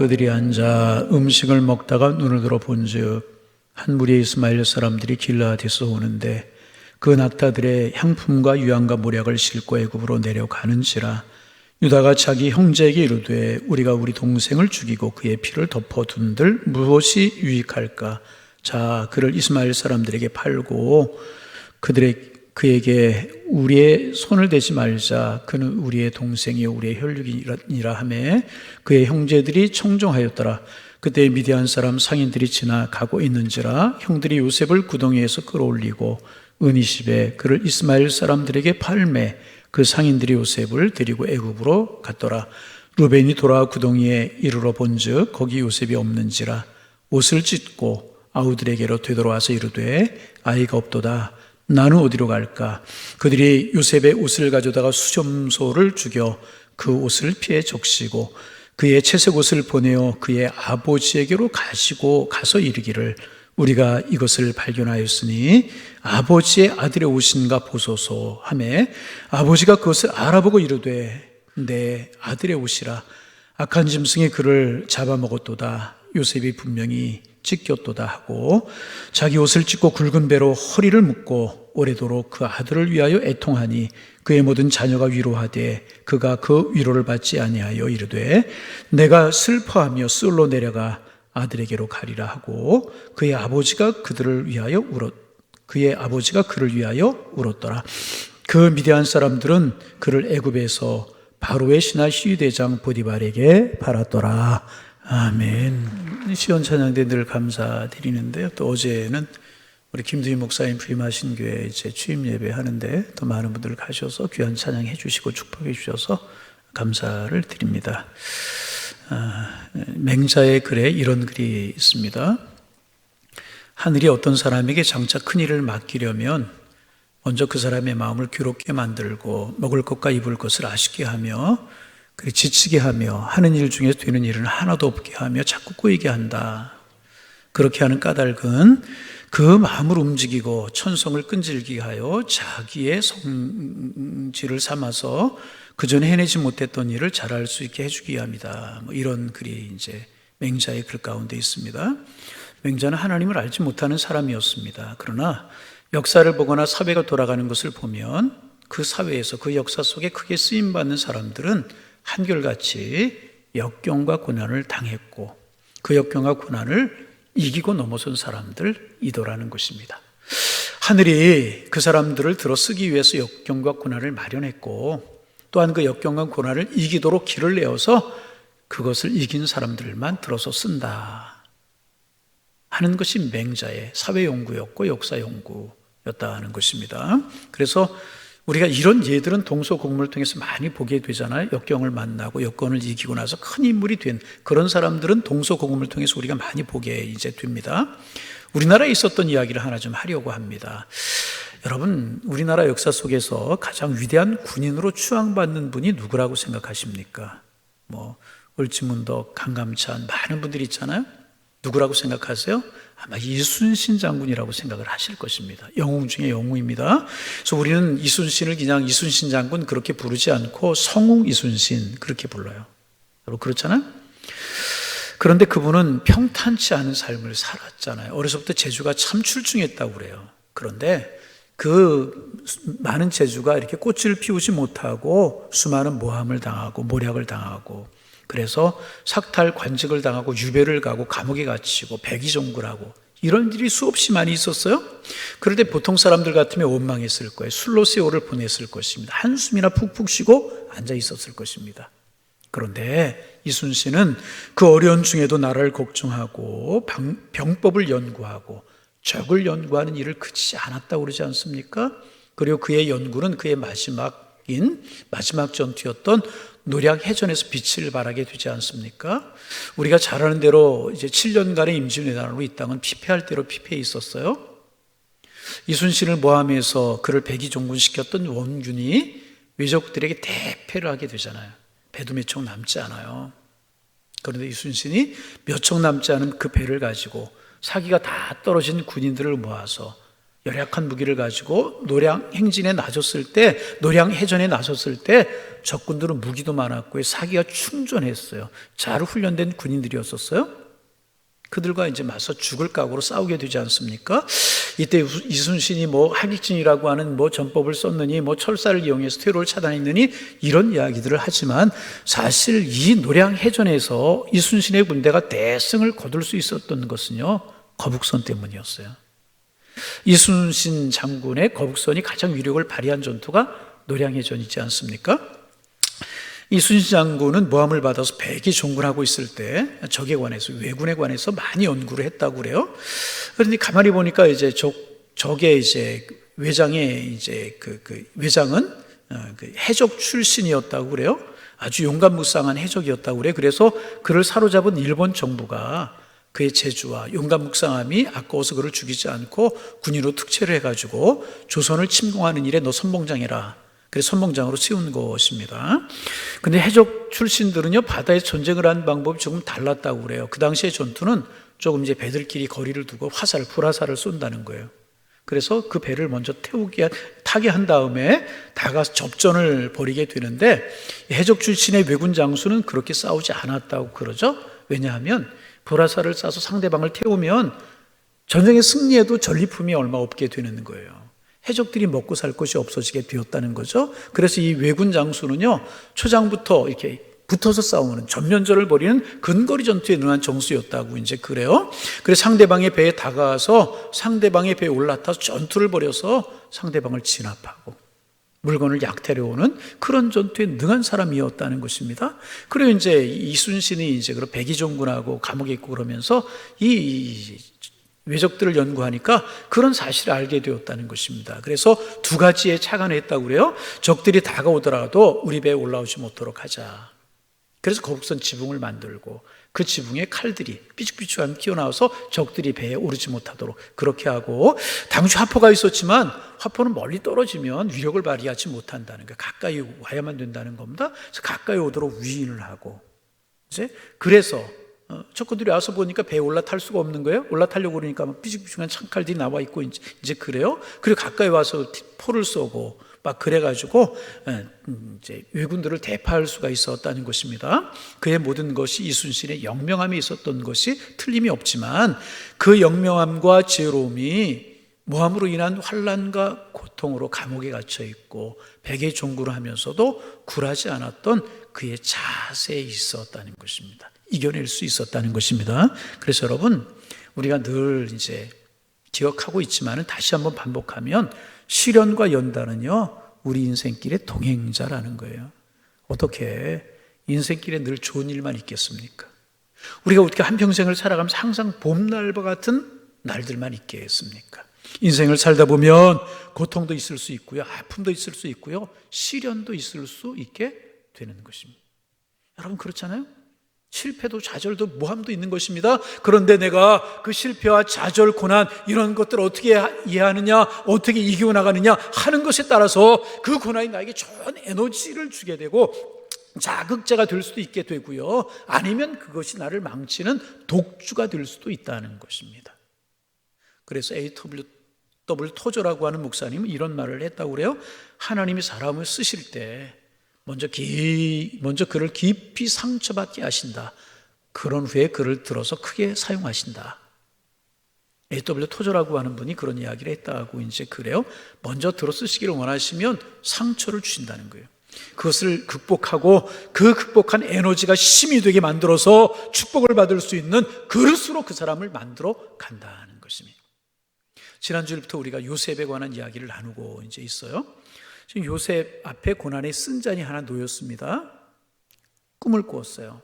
그들이 앉아 음식을 먹다가 눈을 들어 본즉 한 무리의 이스마엘 사람들이 길라앗에서 오는데 그 낙타들의 향품과 유향과 모략을 싣고 애굽으로 내려가는지라. 유다가 자기 형제에게 이르되 우리가 우리 동생을 죽이고 그의 피를 덮어둔들 무엇이 유익할까? 자, 그를 이스마엘 사람들에게 팔고 그에게 우리의 손을 대지 말자. 그는 우리의 동생이요 우리의 혈육이니라 하매 그의 형제들이 청종하였더라. 그때 미디안 사람 상인들이 지나가고 있는지라 형들이 요셉을 구덩이에서 끌어올리고 은이십에 그를 이스마엘 사람들에게 팔매 그 상인들이 요셉을 데리고 애굽으로 갔더라. 루벤이 돌아와 구덩이에 이르러 본즉 거기 요셉이 없는지라. 옷을 찢고 아우들에게로 되돌아와서 이르되 아이가 없도다. 나는 어디로 갈까? 그들이 요셉의 옷을 가져다가 수점소를 죽여 그 옷을 피에 적시고 그의 채색 옷을 보내어 그의 아버지에게로 가시고 가서 이르기를 우리가 이것을 발견하였으니 아버지의 아들의 옷인가 보소서 하매 아버지가 그것을 알아보고 이르되 내 아들의 옷이라. 악한 짐승이 그를 잡아먹었도다. 요셉이 분명히 찢겼도다 하고 자기 옷을 찢고 굵은 배로 허리를 묶고 오래도록 그 아들을 위하여 애통하니 그의 모든 자녀가 위로하되 그가 그 위로를 받지 아니하여 이르되 내가 슬퍼하며 쓸로 내려가 아들에게로 가리라 하고 그의 아버지가 그를 위하여 울었더라. 그 미디안 사람들은 그를 애굽에서 바로의 신하 시위대장 보디발에게 팔았더라. 아멘. 시온 찬양대 늘 감사드리는데요. 또 어제는 우리 김두희 목사님 부임하신 교회 이제 취임 예배 하는데 또 많은 분들 가셔서 귀한 찬양 해주시고 축복해 주셔서 감사를 드립니다. 맹자의 글에 이런 글이 있습니다. 하늘이 어떤 사람에게 장차 큰 일을 맡기려면 먼저 그 사람의 마음을 괴롭게 만들고 먹을 것과 입을 것을 아쉽게 하며 그리고 지치게 하며 하는 일 중에 되는 일은 하나도 없게 하며 자꾸 꼬이게 한다. 그렇게 하는 까닭은 그 마음을 움직이고 천성을 끈질기게 하여 자기의 성질을 삼아서 그전에 해내지 못했던 일을 잘할 수 있게 해주기 위함이다. 이런 글이 이제 맹자의 글 가운데 있습니다. 맹자는 하나님을 알지 못하는 사람이었습니다. 그러나 역사를 보거나 사회가 돌아가는 것을 보면 그 사회에서 그 역사 속에 크게 쓰임받는 사람들은 한결같이 역경과 고난을 당했고 그 역경과 고난을 이기고 넘어선 사람들이더라는 것입니다. 하늘이 그 사람들을 들어 쓰기 위해서 역경과 고난을 마련했고 또한 그 역경과 고난을 이기도록 길을 내어서 그것을 이긴 사람들만 들어서 쓴다 하는 것이 맹자의 사회 연구였고 역사 연구였다는 것입니다. 그래서 우리가 이런 예들은 동서고금을 통해서 많이 보게 되잖아요. 역경을 만나고 여건을 이기고 나서 큰 인물이 된 그런 사람들은 동서고금을 통해서 우리가 많이 보게 이제 됩니다. 우리나라에 있었던 이야기를 하나 좀 하려고 합니다. 여러분, 우리나라 역사 속에서 가장 위대한 군인으로 추앙받는 분이 누구라고 생각하십니까? 을지문덕, 강감찬 많은 분들이 있잖아요. 누구라고 생각하세요? 아마 이순신 장군이라고 생각을 하실 것입니다. 영웅 중에 영웅입니다. 그래서 우리는 이순신을 그냥 이순신 장군 그렇게 부르지 않고 성웅 이순신 그렇게 불러요. 여러분 그렇잖아요? 그런데 그분은 평탄치 않은 삶을 살았잖아요. 어려서부터 재주가 참 출중했다고 그래요. 그런데 그 많은 재주가 이렇게 꽃을 피우지 못하고 수많은 모함을 당하고 모략을 당하고 그래서 삭탈 관직을 당하고 유배를 가고 감옥에 갇히고 백의종굴하고 이런 일이 수없이 많이 있었어요. 그럴 때 보통 사람들 같으면 원망했을 거예요. 술로 세월을 보냈을 것입니다. 한숨이나 푹푹 쉬고 앉아 있었을 것입니다. 그런데 이순신은 그 어려운 중에도 나라를 걱정하고 병법을 연구하고 적을 연구하는 일을 그치지 않았다고 그러지 않습니까? 그리고 그의 연구는 그의 마지막 전투였던 노량해전에서 빛을 발하게 되지 않습니까? 우리가 잘 아는 대로 이제 7년간의 임진왜란으로 이 땅은 피폐할 대로 피폐해 있었어요. 이순신을 모함해서 그를 백의종군시켰던 원균이 외적들에게 대패를 하게 되잖아요. 배도 몇 척 남지 않아요. 그런데 이순신이 몇 척 남지 않은 그 배를 가지고 사기가 다 떨어진 군인들을 모아서 열약한 무기를 가지고 노량 행진에 나섰을 때, 노량 해전에 나섰을 때 적군들은 무기도 많았고 사기가 충전했어요. 잘 훈련된 군인들이었었어요. 그들과 이제 맞서 죽을 각오로 싸우게 되지 않습니까? 이때 이순신이 하객진이라고 하는 전법을 썼느니 철사를 이용해서 퇴로를 차단했느니 이런 이야기들을 하지만 사실 이 노량 해전에서 이순신의 군대가 대승을 거둘 수 있었던 것은요, 거북선 때문이었어요. 이순신 장군의 거북선이 가장 위력을 발휘한 전투가 노량해전이지 않습니까? 이순신 장군은 모함을 받아서 백이 종군하고 있을 때 적에 관해서, 외군에 관해서 많이 연구를 했다고 그래요. 그런데 가만히 보니까 이제 적의 이제 외장의 이제 외장은 해적 출신이었다고 그래요. 아주 용감무쌍한 해적이었다고 그래요. 그래서 그를 사로잡은 일본 정부가 그의 재주와 용감묵상함이 아까워서 그를 죽이지 않고 군인으로 특채를 해가지고 조선을 침공하는 일에 너 선봉장해라. 그래서 선봉장으로 세운 것입니다. 근데 해적 출신들은요, 바다에서 전쟁을 하는 방법이 조금 달랐다고 그래요. 그 당시의 전투는 조금 이제 배들끼리 거리를 두고 불화살을 쏜다는 거예요. 그래서 그 배를 먼저 타게 한 다음에 다가서 접전을 벌이게 되는데, 해적 출신의 왜군 장수는 그렇게 싸우지 않았다고 그러죠. 왜냐하면 불화살을 쏴서 상대방을 태우면 전쟁에 승리해도 전리품이 얼마 없게 되는 거예요. 해적들이 먹고 살 것이 없어지게 되었다는 거죠. 그래서 이 왜군 장수는요, 초장부터 이렇게 붙어서 싸우는 전면전을 벌이는 근거리 전투에 능한 정수였다고 이제 그래요. 그래서 상대방의 배에 다가와서 상대방의 배에 올라타서 전투를 벌여서 상대방을 진압하고 물건을 약탈해오는 그런 전투에 능한 사람이었다는 것입니다. 그리고 이제 이순신이 이제 백의종군하고 감옥에 있고 그러면서 이 외적들을 연구하니까 그런 사실을 알게 되었다는 것입니다. 그래서 두 가지의 착안을 했다고 그래요. 적들이 다가오더라도 우리 배에 올라오지 못하도록 하자. 그래서 거북선 지붕을 만들고 그 지붕에 칼들이 삐죽삐죽하게 튀어나와서 적들이 배에 오르지 못하도록 그렇게 하고, 당시 화포가 있었지만 화포는 멀리 떨어지면 위력을 발휘하지 못한다는 거예요. 가까이 와야만 된다는 겁니다. 그래서 가까이 오도록 위인을 하고, 이제 그래서 적군들이 와서 보니까 배에 올라탈 수가 없는 거예요. 올라타려고 그러니까 막 삐죽삐죽한 창칼들이 나와 있고 이제 그래요. 그리고 가까이 와서 포를 쏘고 막 그래가지고 이제 왜군들을 대파할 수가 있었다는 것입니다. 그의 모든 것이 이순신의 영명함이 있었던 것이 틀림이 없지만 그 영명함과 지혜로움이 모함으로 인한 환난과 고통으로 감옥에 갇혀 있고 백의 종구를 하면서도 굴하지 않았던 그의 자세에 있었다는 것입니다. 이겨낼 수 있었다는 것입니다. 그래서 여러분, 우리가 늘 이제 기억하고 있지만은 다시 한번 반복하면 시련과 연단은요, 우리 인생길의 동행자라는 거예요. 어떻게 인생길에 늘 좋은 일만 있겠습니까? 우리가 어떻게 한평생을 살아가면서 항상 봄날과 같은 날들만 있겠습니까? 인생을 살다 보면 고통도 있을 수 있고요, 아픔도 있을 수 있고요, 시련도 있을 수 있게 되는 것입니다. 여러분 그렇잖아요? 실패도 좌절도 모함도 있는 것입니다. 그런데 내가 그 실패와 좌절, 고난 이런 것들을 어떻게 이해하느냐, 어떻게 이기고 나가느냐 하는 것에 따라서 그 고난이 나에게 좋은 에너지를 주게 되고 자극제가 될 수도 있게 되고요, 아니면 그것이 나를 망치는 독주가 될 수도 있다는 것입니다. 그래서 A.W. 토저라고 하는 목사님은 이런 말을 했다고 그래요. 하나님이 사람을 쓰실 때 먼저 그를 깊이 상처받게 하신다. 그런 후에 그를 들어서 크게 사용하신다. A.W. 토저라고 하는 분이 그런 이야기를 했다고 이제 그래요. 먼저 들어 쓰시기를 원하시면 상처를 주신다는 거예요. 그것을 극복하고 그 극복한 에너지가 힘이 되게 만들어서 축복을 받을 수 있는 그릇으로 그 사람을 만들어 간다는 것입니다. 지난주부터 우리가 요셉에 관한 이야기를 나누고 이제 있어요. 지금 요셉 앞에 고난의 쓴잔이 하나 놓였습니다. 꿈을 꾸었어요.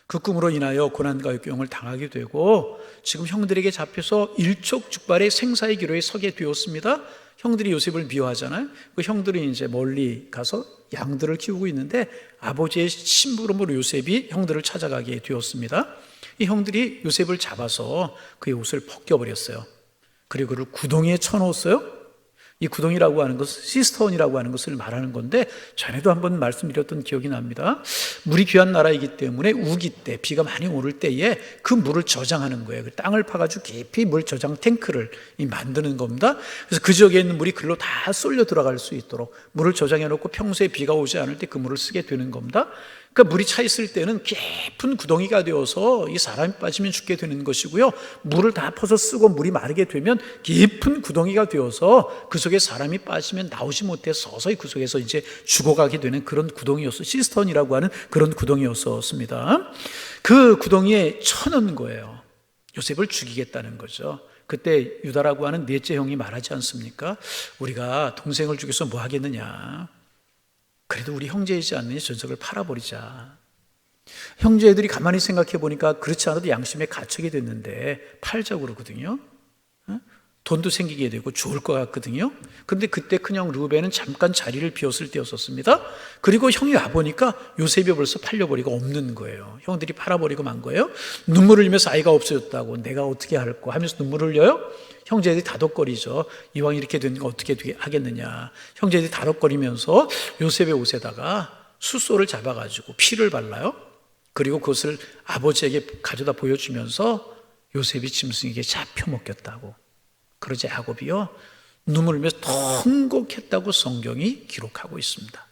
그 꿈으로 인하여 고난과 역경을 당하게 되고 지금 형들에게 잡혀서 일촉즉발의 생사의 기로에 서게 되었습니다. 형들이 요셉을 미워하잖아요. 그 형들이 이제 멀리 가서 양들을 키우고 있는데 아버지의 심부름으로 요셉이 형들을 찾아가게 되었습니다. 이 형들이 요셉을 잡아서 그의 옷을 벗겨버렸어요. 그리고 그를 구덩이에 쳐넣었어요. 이 구덩이라고 하는 것은 시스터온이라고 하는 것을 말하는 건데, 전에도 한번 말씀드렸던 기억이 납니다. 물이 귀한 나라이기 때문에 우기 때, 비가 많이 오를 때에 그 물을 저장하는 거예요. 그 땅을 파가지고 깊이 물 저장 탱크를 만드는 겁니다. 그래서 그 지역에 있는 물이 글로 다 쏠려 들어갈 수 있도록 물을 저장해 놓고 평소에 비가 오지 않을 때 그 물을 쓰게 되는 겁니다. 그러니까 물이 차 있을 때는 깊은 구덩이가 되어서 이 사람이 빠지면 죽게 되는 것이고요, 물을 다 퍼서 쓰고 물이 마르게 되면 깊은 구덩이가 되어서 그 속에 사람이 빠지면 나오지 못해 서서히 그 속에서 이제 죽어가게 되는 그런 구덩이였어. 시스턴이라고 하는 그런 구덩이였었습니다. 그 구덩이에 쳐넣은 거예요. 요셉을 죽이겠다는 거죠. 그때 유다라고 하는 넷째 형이 말하지 않습니까? 우리가 동생을 죽여서 뭐 하겠느냐, 그래도 우리 형제이지 않느냐, 전석을 팔아버리자. 형제들이 가만히 생각해 보니까 그렇지 않아도 양심에 갇히게 됐는데 팔자고 그러거든요. 돈도 생기게 되고 좋을 것 같거든요. 그런데 그때 큰형 르우벤은 잠깐 자리를 비웠을 때였었습니다. 그리고 형이 와보니까 요셉이 벌써 팔려버리고 없는 거예요. 형들이 팔아버리고 만 거예요. 눈물을 흘리면서 아이가 없어졌다고, 내가 어떻게 할까 하면서 눈물을 흘려요. 형제들이 다독거리죠. 이왕 이렇게 된 거 어떻게 하겠느냐. 형제들이 다독거리면서 요셉의 옷에다가 숫소를 잡아가지고 피를 발라요. 그리고 그것을 아버지에게 가져다 보여주면서 요셉이 짐승에게 잡혀 먹겠다고. 그러자 야곱이요, 눈물을 흘리면서 통곡했다고 성경이 기록하고 있습니다.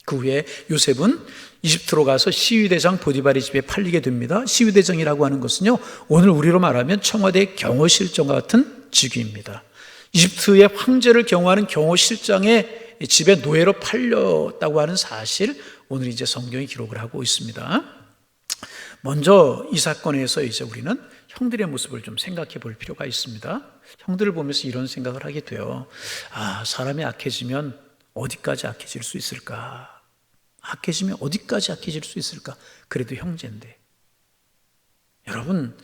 그 후에 요셉은 이집트로 가서 시위대장 보디발의 집에 팔리게 됩니다. 시위대장이라고 하는 것은요, 오늘 우리로 말하면 청와대 경호실장과 같은 직위입니다. 이집트의 황제를 경호하는 경호실장의 집에 노예로 팔렸다고 하는 사실, 오늘 이제 성경이 기록을 하고 있습니다. 먼저 이 사건에서 이제 우리는 형들의 모습을 좀 생각해 볼 필요가 있습니다. 형들을 보면서 이런 생각을 하게 돼요. 아, 사람이 악해지면 어디까지 악해질 수 있을까? 악해지면 어디까지 악해질 수 있을까? 그래도 형제인데. 여러분,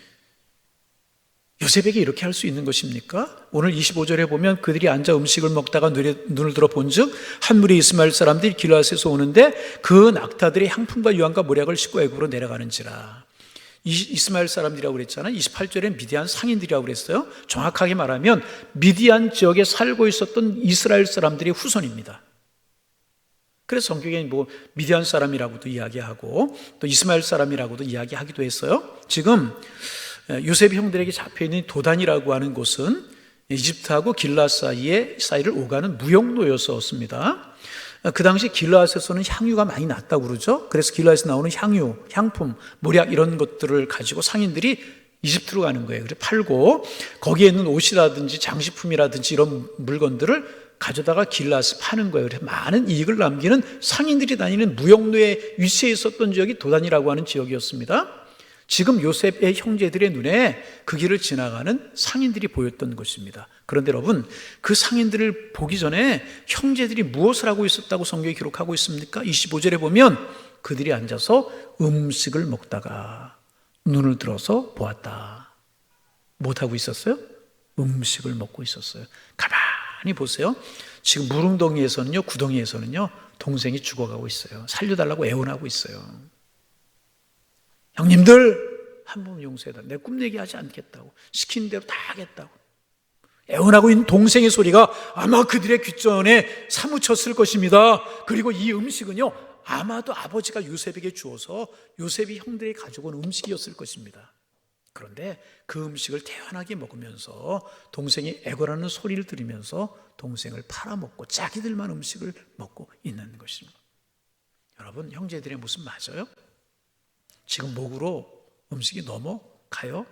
요셉에게 이렇게 할 수 있는 것입니까? 오늘 25절에 보면 그들이 앉아 음식을 먹다가 눈을 들어 본즉 한 무리 이스마엘 사람들이 길르앗에서 오는데 그 낙타들이 향품과 유황과 모략을 싣고 애굽으로 내려가는지라. 이스마엘 사람들이라고 그랬잖아요. 28절에 미디안 상인들이라고 그랬어요. 정확하게 말하면 미디안 지역에 살고 있었던 이스라엘 사람들의 후손입니다. 그래서 성경에 뭐 미디안 사람이라고도 이야기하고 또 이스마엘 사람이라고도 이야기하기도 했어요. 지금 요셉 형들에게 잡혀있는 도단이라고 하는 곳은 이집트하고 길르앗 사이를 오가는 무역로였었습니다. 그 당시 길르앗에서는 향유가 많이 났다고 그러죠. 그래서 길르앗에서 나오는 향유, 향품, 모략 이런 것들을 가지고 상인들이 이집트로 가는 거예요. 그래서 팔고 거기에 있는 옷이라든지 장식품이라든지 이런 물건들을 가져다가 길르앗에 파는 거예요. 그래서 많은 이익을 남기는 상인들이 다니는 무역로에 위치해 있었던 지역이 도단이라고 하는 지역이었습니다. 지금 요셉의 형제들의 눈에 그 길을 지나가는 상인들이 보였던 것입니다. 그런데 여러분, 그 상인들을 보기 전에 형제들이 무엇을 하고 있었다고 성경이 기록하고 있습니까? 25절에 보면 그들이 앉아서 음식을 먹다가 눈을 들어서 보았다. 못하고 있었어요? 음식을 먹고 있었어요. 가만히 보세요. 지금 물웅덩이에서는요, 구덩이에서는요, 동생이 죽어가고 있어요. 살려달라고 애원하고 있어요. 형님들, 한 번 용서해달라. 내 꿈내기 하지 않겠다고. 시킨 대로 다 하겠다고. 애원하고 있는 동생의 소리가 아마 그들의 귓전에 사무쳤을 것입니다. 그리고 이 음식은요, 아마도 아버지가 요셉에게 주어서 요셉이 형들이 가지고 온 음식이었을 것입니다. 그런데 그 음식을 태연하게 먹으면서 동생이 애걸하는 소리를 들으면서 동생을 팔아먹고 자기들만 음식을 먹고 있는 것입니다. 여러분, 형제들의 모습 맞아요? 지금 목으로 음식이 넘어가요?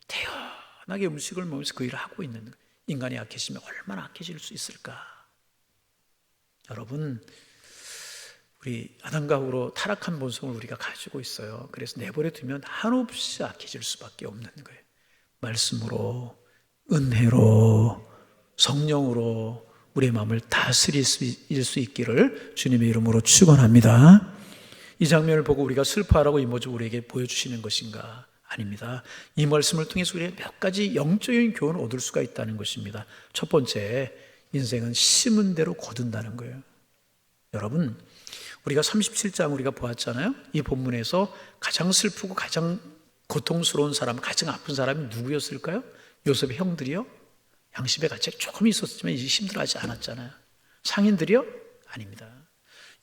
태연하게 음식을 먹으면서 그 일을 하고 있는 거예요. 인간이 악해지면 얼마나 악해질 수 있을까? 여러분, 우리 아담과 하와로 타락한 본성을 우리가 가지고 있어요. 그래서 내버려 두면 한없이 악해질 수밖에 없는 거예요. 말씀으로, 은혜로, 성령으로 우리의 마음을 다스릴 수 있기를 주님의 이름으로 축원합니다. 이 장면을 보고 우리가 슬퍼하라고 이 모습을 우리에게 보여주시는 것인가? 아닙니다. 이 말씀을 통해서 우리가 몇 가지 영적인 교훈을 얻을 수가 있다는 것입니다. 첫 번째, 인생은 심은 대로 거둔다는 거예요. 여러분, 우리가 37장 우리가 보았잖아요. 이 본문에서 가장 슬프고 가장 고통스러운 사람, 가장 아픈 사람이 누구였을까요? 요셉의 형들이요? 양심의 가책이 조금 있었지만 이제 힘들어하지 않았잖아요. 상인들이요? 아닙니다.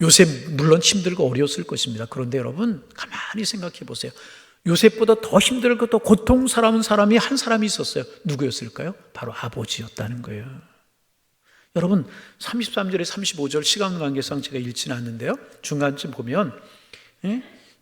요셉 물론 힘들고 어려웠을 것입니다. 그런데 여러분 가만히 생각해 보세요. 요셉보다 더 힘들고 더 고통스러운 사람이 한 사람이 있었어요. 누구였을까요? 바로 아버지였다는 거예요. 여러분 33절에 35절 시간 관계상 제가 읽지는 않는데요, 중간쯤 보면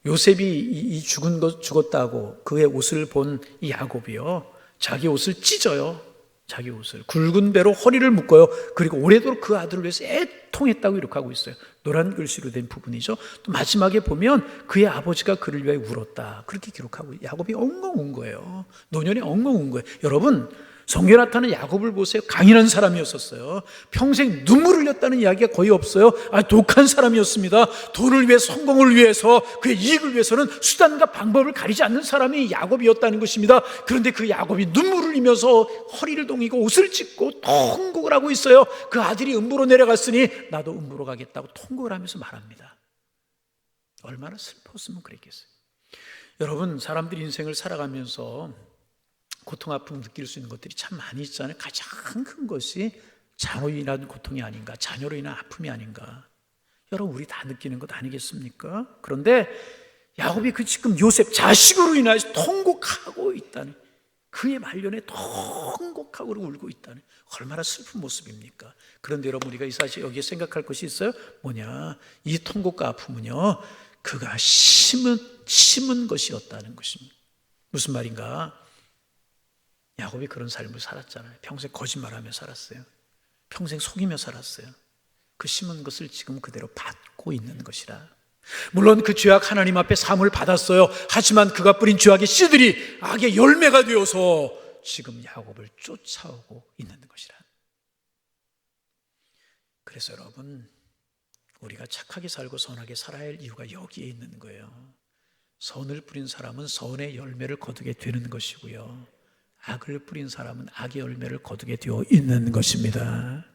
요셉이 죽었다고 그의 옷을 본 이 야곱이요, 자기 옷을 찢어요. 자기 옷을 굵은 배로 허리를 묶어요. 그리고 오래도록 그 아들을 위해서 애통했다고 이렇게 하고 있어요. 노란 글씨로 된 부분이죠. 또 마지막에 보면 그의 아버지가 그를 위해 울었다, 그렇게 기록하고, 야곱이 엉엉 운 거예요. 노년에 엉엉 운 거예요. 여러분 성경에 나타나는 야곱을 보세요. 강인한 사람이었었어요. 평생 눈물을 흘렸다는 이야기가 거의 없어요. 독한 사람이었습니다. 돈을 위해, 성공을 위해서, 그의 이익을 위해서는 수단과 방법을 가리지 않는 사람이 야곱이었다는 것입니다. 그런데 그 야곱이 눈물을 흘리면서 허리를 동이고 옷을 찢고 통곡을 하고 있어요. 그 아들이 음부로 내려갔으니 나도 음부로 가겠다고 통곡을 하면서 말합니다. 얼마나 슬펐으면 그랬겠어요. 여러분 사람들이 인생을 살아가면서 고통, 아픔을 느낄 수 있는 것들이 참 많이 있잖아요. 가장 큰 것이 자녀로 인한 고통이 아닌가, 자녀로 인한 아픔이 아닌가. 여러분 우리 다 느끼는 것 아니겠습니까? 그런데 야곱이 지금 요셉 자식으로 인해서 통곡하고 있다는, 그의 말년에 통곡하고 울고 있다는, 얼마나 슬픈 모습입니까? 그런데 여러분 우리가 이 사실 여기에 생각할 것이 있어요. 뭐냐, 이 통곡과 아픔은요 그가 심은 것이었다는 것입니다. 무슨 말인가? 야곱이 그런 삶을 살았잖아요. 평생 거짓말하며 살았어요. 평생 속이며 살았어요. 그 심은 것을 지금 그대로 받고 있는 것이라. 물론 그 죄악 하나님 앞에 사함을 받았어요. 하지만 그가 뿌린 죄악의 씨들이 악의 열매가 되어서 지금 야곱을 쫓아오고 있는 것이라. 그래서 여러분 우리가 착하게 살고 선하게 살아야 할 이유가 여기에 있는 거예요. 선을 뿌린 사람은 선의 열매를 거두게 되는 것이고요, 악을 뿌린 사람은 악의 열매를 거두게 되어 있는 것입니다.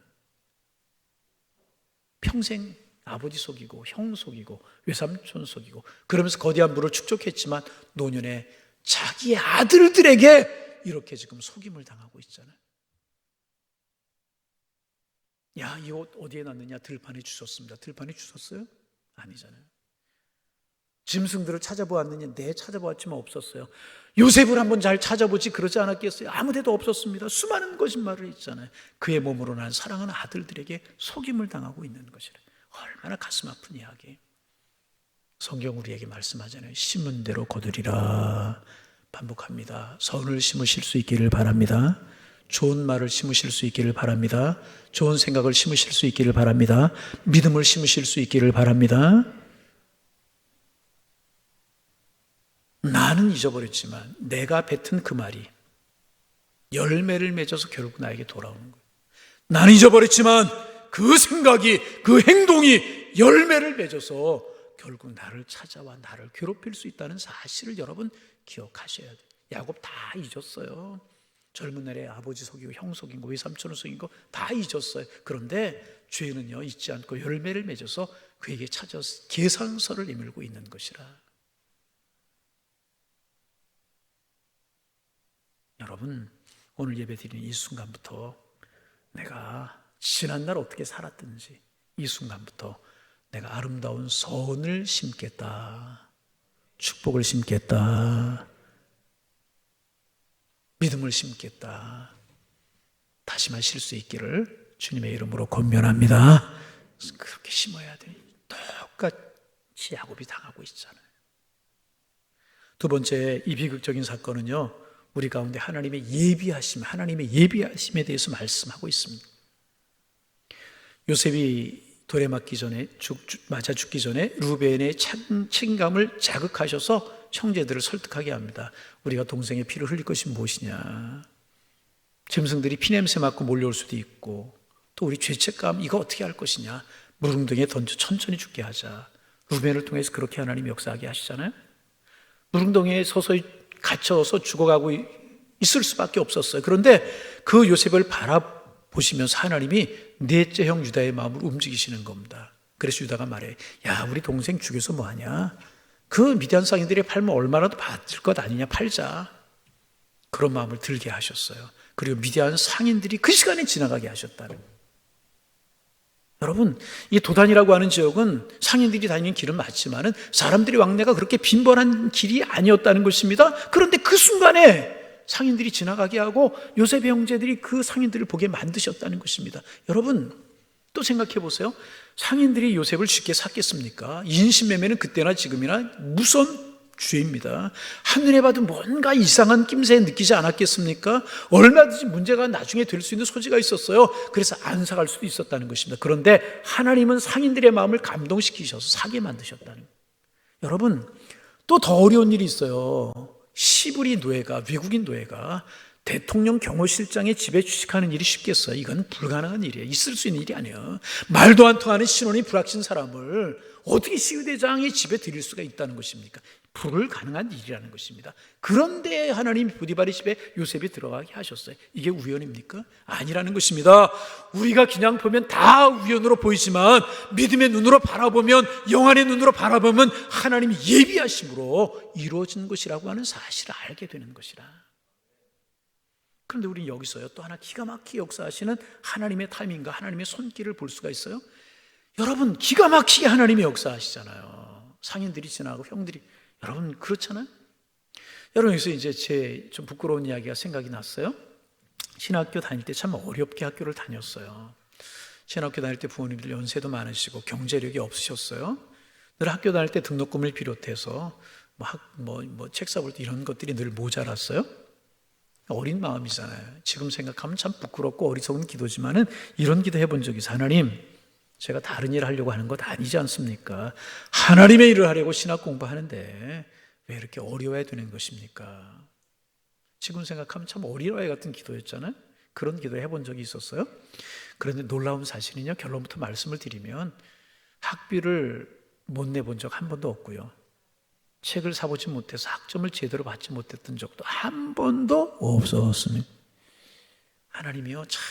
평생 아버지 속이고 형 속이고 외삼촌 속이고 그러면서 거대한 부를 축적했지만 노년에 자기의 아들들에게 이렇게 지금 속임을 당하고 있잖아요. 야, 이 옷 어디에 놨느냐? 들판에 주셨습니다. 들판에 주셨어요? 아니잖아요. 짐승들을 찾아보았느냐? 네, 찾아보았지만 없었어요. 요셉을 한번 잘 찾아보지 그러지 않았겠어요? 아무데도 없었습니다. 수많은 거짓말을 했잖아요. 그의 몸으로 난 사랑하는 아들들에게 속임을 당하고 있는 것이라. 얼마나 가슴 아픈 이야기. 성경 우리에게 말씀하잖아요. 심은 대로 거두리라. 반복합니다. 선을 심으실 수 있기를 바랍니다. 좋은 말을 심으실 수 있기를 바랍니다. 좋은 생각을 심으실 수 있기를 바랍니다. 믿음을 심으실 수 있기를 바랍니다. 나는 잊어버렸지만 내가 뱉은 그 말이 열매를 맺어서 결국 나에게 돌아오는 거예요. 나는 잊어버렸지만 그 생각이, 그 행동이 열매를 맺어서 결국 나를 찾아와 나를 괴롭힐 수 있다는 사실을 여러분 기억하셔야 돼요. 야곱 다 잊었어요. 젊은 날에 아버지 속이고 형 속인 거, 외삼촌을 속인 거 다 잊었어요. 그런데 죄는요 잊지 않고 열매를 맺어서 그에게 찾아서 계산서를 내밀고 있는 것이라. 여러분 오늘 예배드리는 이 순간부터 내가 지난날 어떻게 살았든지 이 순간부터 내가 아름다운 선을 심겠다, 축복을 심겠다, 믿음을 심겠다, 다시마실 수 있기를 주님의 이름으로 권면합니다. 그렇게 심어야 돼. 똑같이 야곱이 당하고 있잖아요. 두 번째 이 비극적인 사건은요 우리 가운데 하나님의 예비하심에 대해서 말씀하고 있습니다. 요셉이 돌에 맞기 전에 맞아 죽기 전에 루벤의 책임감을 자극하셔서 형제들을 설득하게 합니다. 우리가 동생의 피를 흘릴 것이 무엇이냐? 짐승들이 피냄새 맡고 몰려올 수도 있고 또 우리 죄책감 이거 어떻게 할 것이냐? 무릉덩이에 던져 천천히 죽게 하자. 루벤을 통해서 그렇게 하나님이 역사하게 하시잖아요. 무릉덩이에 서서히 갇혀서 죽어가고 있을 수밖에 없었어요. 그런데 그 요셉을 바라보시면서 하나님이 넷째 형 유다의 마음을 움직이시는 겁니다. 그래서 유다가 말해, 야 우리 동생 죽여서 뭐하냐? 그 미디안 상인들이 팔면 얼마라도 받을 것 아니냐, 팔자. 그런 마음을 들게 하셨어요. 그리고 미디안 상인들이 그 시간에 지나가게 하셨다는. 여러분, 이 도단이라고 하는 지역은 상인들이 다니는 길은 맞지만은 사람들의 왕래가 그렇게 빈번한 길이 아니었다는 것입니다. 그런데 그 순간에 상인들이 지나가게 하고 요셉의 형제들이 그 상인들을 보게 만드셨다는 것입니다. 여러분, 또 생각해 보세요. 상인들이 요셉을 쉽게 샀겠습니까? 인신매매는 그때나 지금이나 무서운 죄입니다. 하늘에 봐도 뭔가 이상한 낌새 느끼지 않았겠습니까? 얼마든지 문제가 나중에 될 수 있는 소지가 있었어요. 그래서 안 사갈 수도 있었다는 것입니다. 그런데 하나님은 상인들의 마음을 감동시키셔서 사게 만드셨다는 거예요. 여러분, 또 더 어려운 일이 있어요. 시브리 노예가, 외국인 노예가 대통령 경호실장의 집에 취직하는 일이 쉽겠어요? 이건 불가능한 일이에요. 있을 수 있는 일이 아니에요. 말도 안 통하는 신혼이 불확신 사람을 어떻게 시위대장의 집에 들일 수가 있다는 것입니까? 불가능한 일이라는 것입니다. 그런데 하나님이 보디발의 집에 요셉이 들어가게 하셨어요. 이게 우연입니까? 아니라는 것입니다. 우리가 그냥 보면 다 우연으로 보이지만 믿음의 눈으로 바라보면, 영안의 눈으로 바라보면 하나님이 예비하심으로 이루어진 것이라고 하는 사실을 알게 되는 것이라. 그런데 우리는 여기서요, 또 하나 기가 막히게 역사하시는 하나님의 타이밍과 하나님의 손길을 볼 수가 있어요. 여러분, 기가 막히게 하나님이 역사하시잖아요. 상인들이 지나가고 형들이, 여러분 그렇잖아요. 여러분, 여기서 이제 제 좀 부끄러운 이야기가 생각이 났어요. 신학교 다닐 때 참 어렵게 학교를 다녔어요. 신학교 다닐 때 부모님들 연세도 많으시고 경제력이 없으셨어요. 늘 학교 다닐 때 등록금을 비롯해서 책 사볼 때 이런 것들이 늘 모자랐어요. 어린 마음이잖아요. 지금 생각하면 참 부끄럽고 어리석은 기도지만은 이런 기도 해본 적이 있어요. 하나님, 제가 다른 일을 하려고 하는 것 아니지 않습니까? 하나님의 일을 하려고 신학 공부하는데 왜 이렇게 어려워야 되는 것입니까? 지금 생각하면 참 어린아이 같은 기도였잖아요. 그런 기도 해본 적이 있었어요. 그런데 놀라운 사실은요, 결론부터 말씀을 드리면 학비를 못 내본 적 한 번도 없고요, 책을 사보지 못해서 학점을 제대로 받지 못했던 적도 한 번도 없었습니다. 하나님이요, 참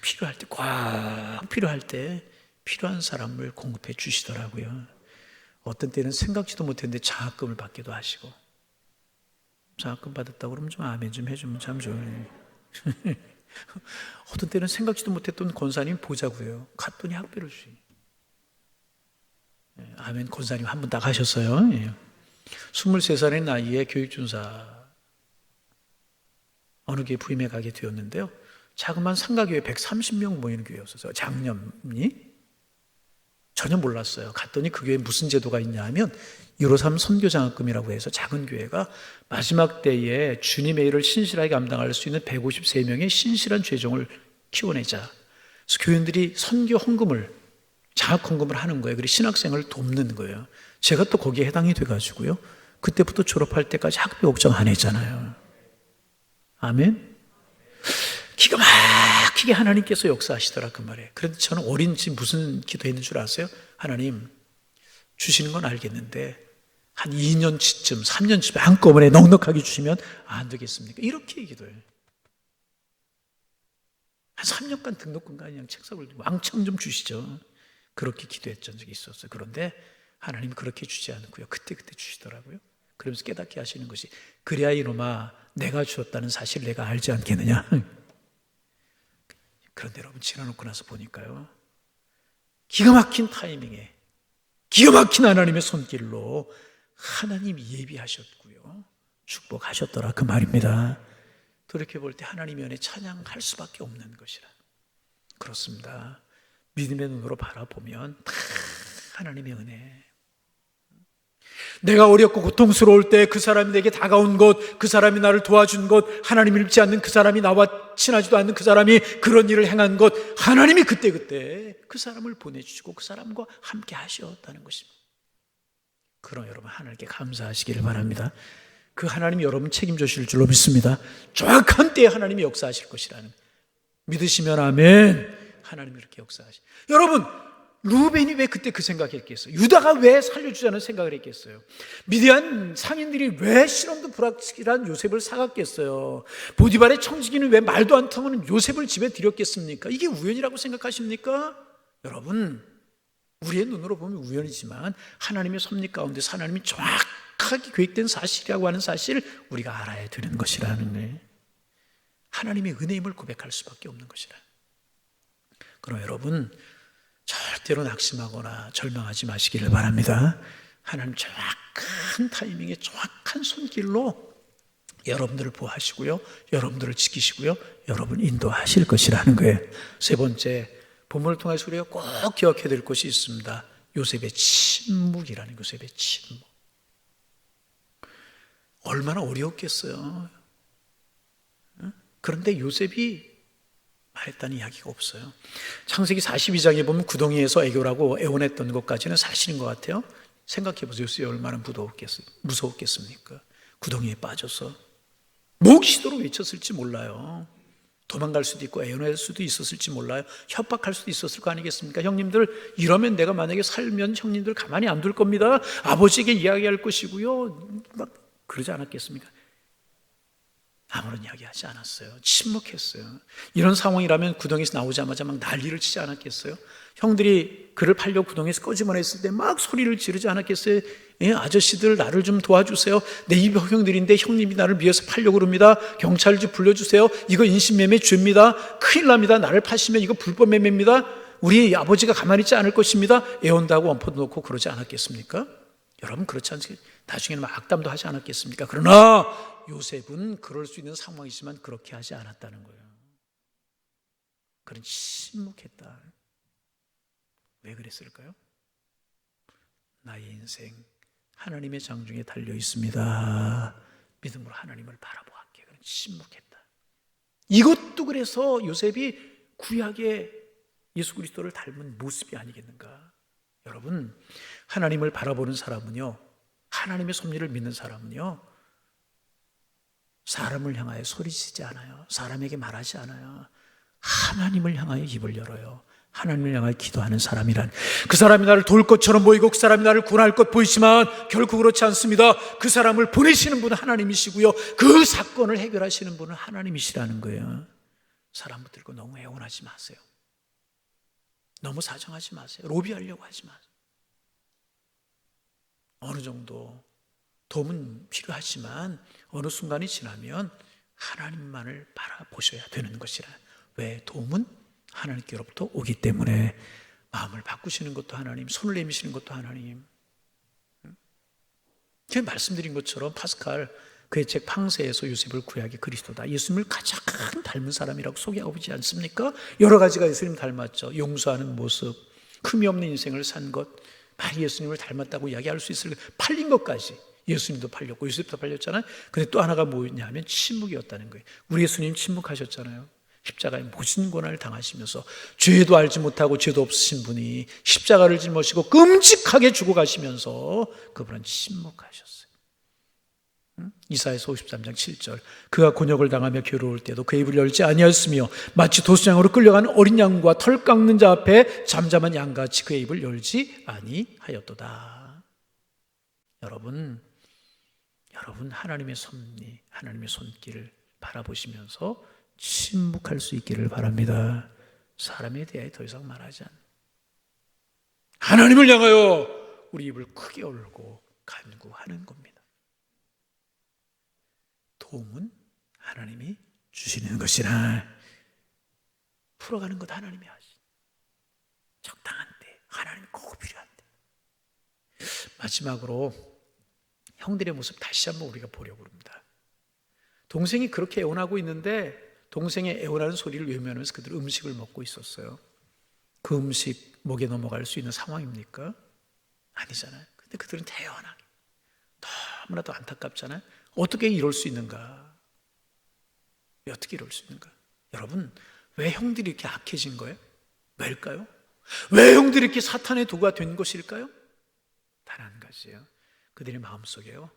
필요할 때, 꽉 필요할 때 필요한 사람을 공급해 주시더라고요. 어떤 때는 생각지도 못했는데 장학금을 받기도 하시고. 장학금 받았다고 그러면 좀 아멘 좀 해주면 참 좋아요. 어떤 때는 생각지도 못했던 권사님 보자고요. 갔더니 학비를 주시. 아멘. 권사님 한 분 딱 하셨어요. 23살의 나이에 교육준사 어느 교회 부임해 가게 되었는데요, 자그마한 상가교회 130명 모이는 교회였어요. 장년이. 전혀 몰랐어요. 갔더니 그 교회에 무슨 제도가 있냐 하면 유로3 선교장학금이라고 해서 작은 교회가 마지막 때에 주님의 일을 신실하게 감당할 수 있는 153명의 신실한 죄종을 키워내자. 그래서 교인들이 선교 헌금을, 장학 헌금을 하는 거예요. 그리고 신학생을 돕는 거예요. 제가 또 거기에 해당이 돼가지고요, 그때부터 졸업할 때까지 학비 걱정 안 했잖아요. 아멘. 기가 막히게 하나님께서 역사하시더라 그 말이에요. 그런데 저는 어린지 무슨 기도했는 줄 아세요? 하나님, 주시는 건 알겠는데 한 2년치쯤 3년쯤에 한꺼번에 넉넉하게 주시면 안 되겠습니까? 이렇게 기도해요. 한 3년간 등록금과 그냥 책 사고 왕창 좀 주시죠. 그렇게 기도했던 적이 있었어요. 그런데 하나님 그렇게 주지 않고요, 그때그때 주시더라고요. 그러면서 깨닫게 하시는 것이, 그래야 이놈아 내가 주었다는 사실을 내가 알지 않겠느냐. 그런데 여러분, 지나놓고 나서 보니까요, 기가 막힌 타이밍에 기가 막힌 하나님의 손길로 하나님이 예비하셨고요, 축복하셨더라 그 말입니다. 돌이켜볼 때 하나님의 은혜 찬양할 수밖에 없는 것이라. 그렇습니다. 믿음의 눈으로 바라보면 다 하나님의 은혜. 내가 어렵고 고통스러울 때 그 사람이 내게 다가온 것, 그 사람이 나를 도와준 것, 하나님을 믿지 않는 그 사람이, 나와 친하지도 않는 그 사람이 그런 일을 행한 것, 하나님이 그때그때 그 사람을 보내주시고 그 사람과 함께 하셨다는 것입니다. 그럼 여러분, 하나님께 감사하시기를 바랍니다. 그 하나님이 여러분 책임져 주실 줄로 믿습니다. 정확한 때에 하나님이 역사하실 것이라는, 믿으시면 아멘. 하나님이 이렇게 역사하시. 여러분, 루벤이 왜 그때 그 생각했겠어요? 유다가 왜 살려주자는 생각을 했겠어요? 미디안 상인들이 왜 실험도 불확실한 요셉을 사갔겠어요? 보디발의 청지기는 왜 말도 안 통하는 요셉을 집에 들였겠습니까? 이게 우연이라고 생각하십니까? 여러분, 우리의 눈으로 보면 우연이지만 하나님의 섭리 가운데 하나님이 정확하게 계획된 사실이라고 하는 사실을 우리가 알아야 되는 것이라는 거예요. 하나님의 은혜임을 고백할 수밖에 없는 것이라. 그럼 여러분, 절대로 낙심하거나 절망하지 마시기를 바랍니다. 하나님 정확한 타이밍에 정확한 손길로 여러분들을 보호하시고요, 여러분들을 지키시고요, 여러분 인도하실 것이라는 거예요. 세 번째, 본문을 통해서 우리가 꼭 기억해야 될 것이 있습니다. 요셉의 침묵이라는, 요셉의 침묵. 얼마나 어려웠겠어요. 그런데 요셉이 말했다는 이야기가 없어요. 창세기 42장에 보면 구덩이에서 애교라고 애원했던 것까지는 사실인 것 같아요. 생각해보세요. 요셉이 얼마나 무서웠겠습니까? 구덩이에 빠져서 묵시도록 외쳤을지 몰라요. 도망갈 수도 있고 애원할 수도 있었을지 몰라요. 협박할 수도 있었을 거 아니겠습니까? 형님들, 이러면 내가 만약에 살면 형님들 가만히 안 둘 겁니다. 아버지에게 이야기할 것이고요. 막 그러지 않았겠습니까? 아무런 이야기하지 않았어요. 침묵했어요. 이런 상황이라면 구덩이에서 나오자마자 막 난리를 치지 않았겠어요? 형들이 그를 팔려고 구덩이에서 꺼지머했을 때 막 소리를 지르지 않았겠어요? 예, 아저씨들 나를 좀 도와주세요. 내 이병형들인데 형님이 나를 위해서 팔려고 그럽니다. 경찰 좀 불러주세요. 이거 인신매매 죄입니다. 큰일 납니다. 나를 파시면 이거 불법 매매입니다. 우리 아버지가 가만히 있지 않을 것입니다. 애원다고 원포도 놓고 그러지 않았겠습니까? 여러분, 그렇지 않습니까? 나중에는 막 악담도 하지 않았겠습니까? 그러나 요셉은 그럴 수 있는 상황이지만 그렇게 하지 않았다는 거예요. 그는 침묵했다. 왜 그랬을까요? 나의 인생 하나님의 장중에 달려 있습니다. 믿음으로 하나님을 바라보았기에 그는 침묵했다. 이것도 그래서 요셉이 구약의 예수 그리스도를 닮은 모습이 아니겠는가? 여러분, 하나님을 바라보는 사람은요, 하나님의 섭리를 믿는 사람은요, 사람을 향하여 소리치지 않아요. 사람에게 말하지 않아요. 하나님을 향하여 입을 열어요. 하나님을 향하여 기도하는 사람이란, 그 사람이 나를 도울 것처럼 보이고 그 사람이 나를 구원할 것 보이지만 결코 그렇지 않습니다. 그 사람을 보내시는 분은 하나님이시고요, 그 사건을 해결하시는 분은 하나님이시라는 거예요. 사람 붙들고 너무 애원하지 마세요. 너무 사정하지 마세요. 로비하려고 하지 마세요. 어느 정도 도움은 필요하지만 어느 순간이 지나면 하나님만을 바라보셔야 되는 것이라. 왜? 도움은 하나님께로부터 오기 때문에. 마음을 바꾸시는 것도 하나님, 손을 내미시는 것도 하나님. 제가 말씀드린 것처럼 파스칼 그의 책 팡세에서 요셉을 구약의 그리스도다, 예수님을 가장 닮은 사람이라고 소개하고 있지 않습니까? 여러 가지가 예수님 닮았죠. 용서하는 모습, 흠이 없는 인생을 산 것, 많이 예수님을 닮았다고 이야기할 수 있을, 팔린 것까지. 예수님도 팔렸고 요셉도 팔렸잖아요. 근데 또 하나가 뭐였냐 하면 침묵이었다는 거예요. 우리 예수님 침묵하셨잖아요. 십자가에 모진 고난을 당하시면서 죄도 알지 못하고 죄도 없으신 분이 십자가를 짊어지고 끔찍하게 죽어가시면서 그분은 침묵하셨어요. 이사야서 53장 7절, 그가 곤욕을 당하며 괴로울 때도 그 입을 열지 아니하였으며 마치 도수장으로 끌려가는 어린 양과 털 깎는 자 앞에 잠잠한 양같이 그의 입을 열지 아니하였도다. 여러분 하나님의 섭리, 하나님의 손길을 바라보시면서 침묵할 수 있기를 바랍니다. 사람에 대해 더 이상 말하지 않는, 하나님을 향하여 우리 입을 크게 열고 간구하는 겁니다. 도움은 하나님이 주시는 것이라. 풀어가는 것 하나님이 하시. 적당한 때, 하나님이 꼭 필요한 때. 마지막으로 형들의 모습 다시 한번 우리가 보려고 합니다. 동생이 그렇게 애원하고 있는데 동생의 애원하는 소리를 외면하면서 그들은 음식을 먹고 있었어요. 그 음식 목에 넘어갈 수 있는 상황입니까? 아니잖아요. 근데 그들은 태연하게, 너무나도 안타깝잖아요. 어떻게 이럴 수 있는가? 왜 어떻게 이럴 수 있는가? 여러분, 왜 형들이 이렇게 악해진 거예요? 왜일까요? 왜 형들이 이렇게 사탄의 도구가 된 것일까요? 단 한 가지예요. 그들의 마음속에요,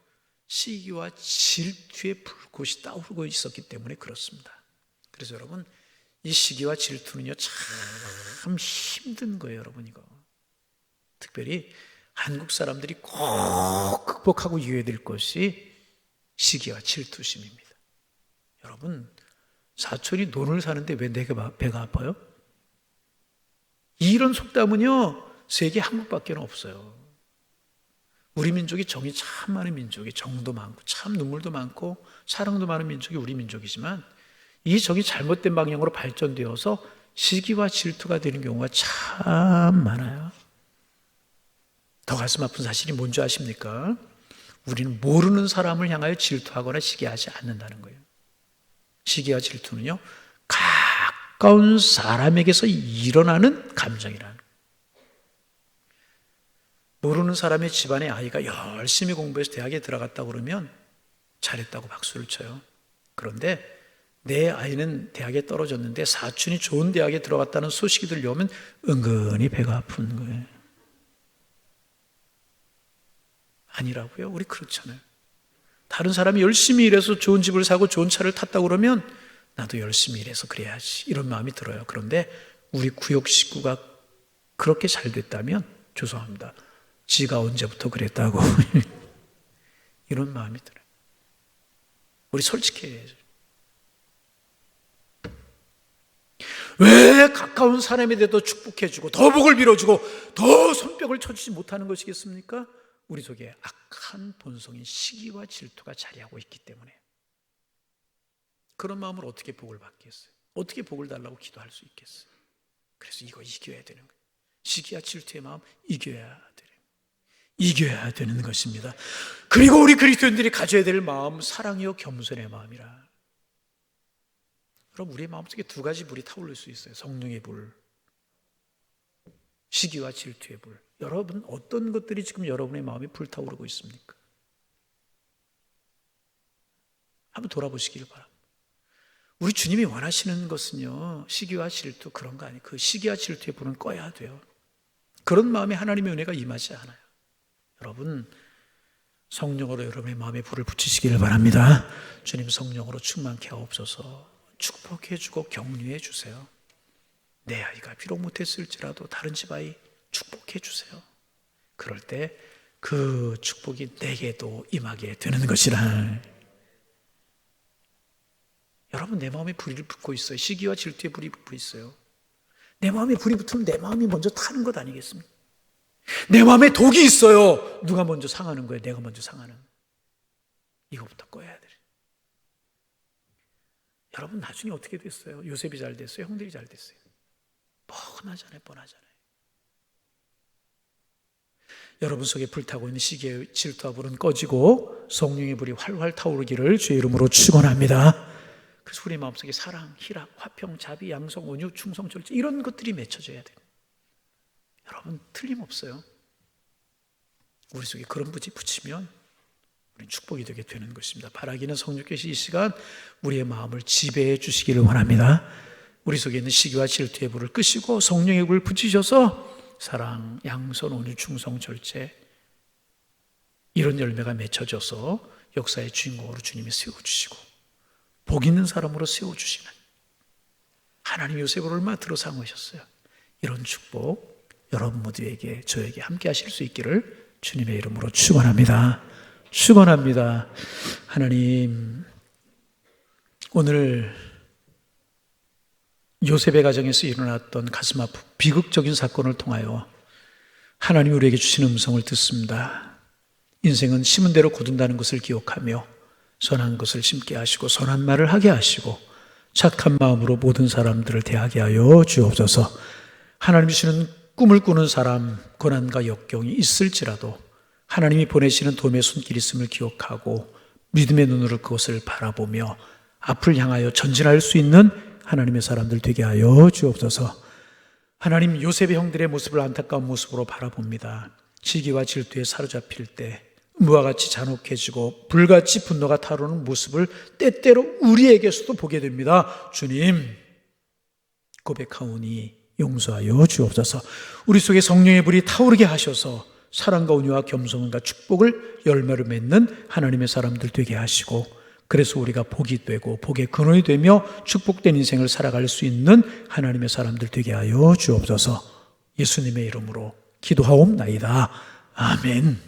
시기와 질투의 불꽃이 떠오르고 있었기 때문에 그렇습니다. 그래서 여러분, 이 시기와 질투는요, 참 힘든 거예요, 여러분. 이거 특별히 한국 사람들이 꼭 극복하고 이겨야 될 것이 시기와 질투심입니다. 여러분, 사촌이 논을 사는데 왜 내가 배가 아파요? 이런 속담은요, 세계 한국밖에 없어요. 우리 민족이 정이 참 많은 민족이, 정도 많고 참 눈물도 많고 사랑도 많은 민족이 우리 민족이지만 이 정이 잘못된 방향으로 발전되어서 시기와 질투가 되는 경우가 참 많아요. 더 가슴 아픈 사실이 뭔지 아십니까? 우리는 모르는 사람을 향하여 질투하거나 시기하지 않는다는 거예요. 시기와 질투는요, 가까운 사람에게서 일어나는 감정이라는 거예요. 모르는 사람의 집안의 아이가 열심히 공부해서 대학에 들어갔다고 그러면 잘했다고 박수를 쳐요. 그런데 내 아이는 대학에 떨어졌는데 사촌이 좋은 대학에 들어갔다는 소식이 들려오면 은근히 배가 아픈 거예요. 아니라고요? 우리 그렇잖아요. 다른 사람이 열심히 일해서 좋은 집을 사고 좋은 차를 탔다고 그러면 나도 열심히 일해서 그래야지, 이런 마음이 들어요. 그런데 우리 구역 식구가 그렇게 잘 됐다면 죄송합니다, 지가 언제부터 그랬다고 이런 마음이 들어요. 우리 솔직해야 해야죠. 왜 가까운 사람에 대해서 축복해주고 더 복을 빌어주고 더 손뼉을 쳐주지 못하는 것이겠습니까? 우리 속에 악한 본성인 시기와 질투가 자리하고 있기 때문에. 그런 마음으로 어떻게 복을 받겠어요? 어떻게 복을 달라고 기도할 수 있겠어요? 그래서 이거 이겨야 되는 거예요. 시기와 질투의 마음 이겨야 되는 것입니다. 그리고 우리 그리스도인들이 가져야 될 마음, 사랑이요 겸손의 마음이라. 그럼 우리의 마음속에 두 가지 불이 타오를 수 있어요. 성령의 불, 시기와 질투의 불. 여러분, 어떤 것들이 지금 여러분의 마음에 불타오르고 있습니까? 한번 돌아보시길 바랍니다. 우리 주님이 원하시는 것은요, 시기와 질투 그런 거 아니에요. 그 시기와 질투의 불은 꺼야 돼요. 그런 마음에 하나님의 은혜가 임하지 않아요. 여러분, 성령으로 여러분의 마음에 불을 붙이시기를 바랍니다. 주님, 성령으로 충만케 하옵소서. 축복해주고 격려해 주세요. 내 아이가 비록 못했을지라도 다른 집 아이 축복해 주세요. 그럴 때 그 축복이 내게도 임하게 되는 것이라. 여러분, 내 마음에 불이 붙고 있어요. 시기와 질투에 불이 붙고 있어요. 내 마음에 불이 붙으면 내 마음이 먼저 타는 것 아니겠습니까? 내 마음에 독이 있어요. 누가 먼저 상하는 거예요? 내가 먼저 상하는. 이거부터 꺼야 돼요. 여러분, 나중에 어떻게 됐어요? 요셉이 잘 됐어요? 형들이 잘 됐어요? 뻔하잖아요. 여러분 속에 불타고 있는 시기의 질투와 불은 꺼지고 성령의 불이 활활 타오르기를 주의 이름으로 축원합니다. 그래서 우리 마음속에 사랑, 희락, 화평, 자비, 양성, 온유, 충성, 절제 이런 것들이 맺혀져야 돼요. 여러분, 틀림없어요. 우리 속에 그런 불이 붙이면 우리는 축복이 되게 되는 것입니다. 바라기는 성령께서 이 시간 우리의 마음을 지배해 주시기를 원합니다. 우리 속에 있는 시기와 질투의 불을 끄시고 성령의 불을 붙이셔서 사랑, 양선, 온유, 충성, 절제 이런 열매가 맺혀져서 역사의 주인공으로 주님이 세워주시고 복 있는 사람으로 세워주시는 하나님, 요셉을 얼마나 들어상으셨어요. 이런 축복 여러분 모두에게, 저에게 함께 하실 수 있기를 주님의 이름으로 축원합니다. 하나님, 오늘 요셉의 가정에서 일어났던 가슴 아픈 비극적인 사건을 통하여 하나님이 우리에게 주신 음성을 듣습니다. 인생은 심은 대로 거둔다는 것을 기억하며 선한 것을 심게 하시고 선한 말을 하게 하시고 착한 마음으로 모든 사람들을 대하게 하여 주옵소서. 하나님이 주시는 꿈을 꾸는 사람, 고난과 역경이 있을지라도 하나님이 보내시는 도움의 손길이 있음을 기억하고 믿음의 눈으로 그것을 바라보며 앞을 향하여 전진할 수 있는 하나님의 사람들 되게 하여 주옵소서. 하나님, 요셉의 형들의 모습을 안타까운 모습으로 바라봅니다. 시기와 질투에 사로잡힐 때 무와 같이 잔혹해지고 불같이 분노가 타오르는 모습을 때때로 우리에게서도 보게 됩니다. 주님, 고백하오니 용서하여 주옵소서. 우리 속에 성령의 불이 타오르게 하셔서 사랑과 온유와 겸손과 축복을 열매로 맺는 하나님의 사람들 되게 하시고, 그래서 우리가 복이 되고 복의 근원이 되며 축복된 인생을 살아갈 수 있는 하나님의 사람들 되게 하여 주옵소서. 예수님의 이름으로 기도하옵나이다. 아멘.